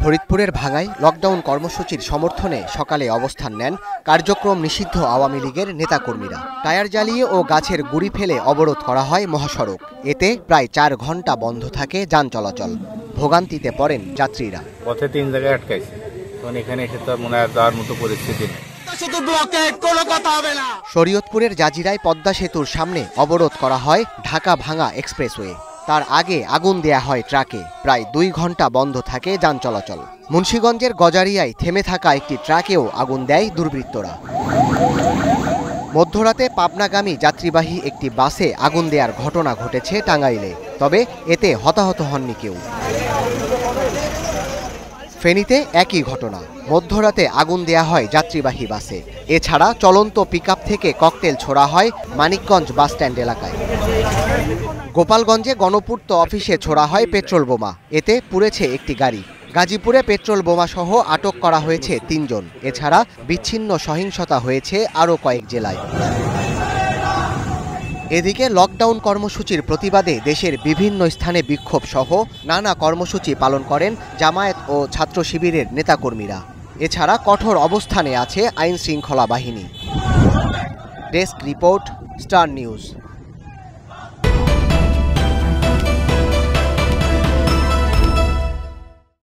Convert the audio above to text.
ফরিদপুরের ভাঙ্গায় লকডাউন কর্মসূচির সমর্থনে সকালে অবস্থান নেন কার্যক্রম নিষিদ্ধ আওয়ামী লীগের নেতাকর্মীরা। টায়ার জ্বালিয়ে ও গাছের গুঁড়ি ফেলে অবরোধ করা হয় মহাসড়ক। এতে প্রায় ৪ ঘন্টা বন্ধ থাকে যান চলাচল। ভোগান্তিতে পড়েন যাত্রীরা। পথে ৩ জায়গায় আটকাইছে, তখন এখানে এসে তো মনে হয় যাওয়ার মতো পরিস্থিতি নেই। শরীয়তপুরের জাজিরায় পদ্মা সেতুর সামনে অবরোধ করা হয় ঢাকা ভাঙ্গা এক্সপ্রেসওয়ে। তার আগে আগুন দেয়া হয় ট্রাকে। প্রায় ২ ঘন্টা বন্ধ থাকে যান চলাচল। মুন্সিগঞ্জের গজারিয়ায় থেমে থাকা একটি ট্রাকেও আগুন দেয় দুর্বৃত্তরা। মধ্যরাতে পাবনাগামী যাত্রীবাহী একটি বাসে আগুন দেওয়ার ঘটনা ঘটেছে টাঙ্গাইলে, তবে এতে হতাহত হননি কেউ। ফেনীতে একই ঘটনা, মধ্যরাতে আগুন দেয়া হয় যাত্রীবাহী বাসে। এছাড়া চলন্ত পিকআপ থেকে ককটেল ছোড়া হয় মানিকগঞ্জ বাসস্ট্যান্ড এলাকায়। গোপালগঞ্জে গণপূর্ত অফিসে ছোড়া হয় পেট্রোল বোমা, এতে পুড়েছে একটি গাড়ি। গাজীপুরে পেট্রোল বোমা সহ আটক করা হয়েছে ৩ জন। এছাড়া বিচ্ছিন্ন সহিংসতা হয়েছে আরও কয়েক জেলায়। এদিকে লকডাউন কর্মসূচির প্রতিবাদে দেশের বিভিন্ন স্থানে বিক্ষোভ সহ নানা কর্মসূচি পালন করেন জামায়াত ও ছাত্র শিবিরের নেতাকর্মীরা। এছাড়া কঠোর অবস্থানে আছে আইন শৃঙ্খলা বাহিনী। Desk report, star news.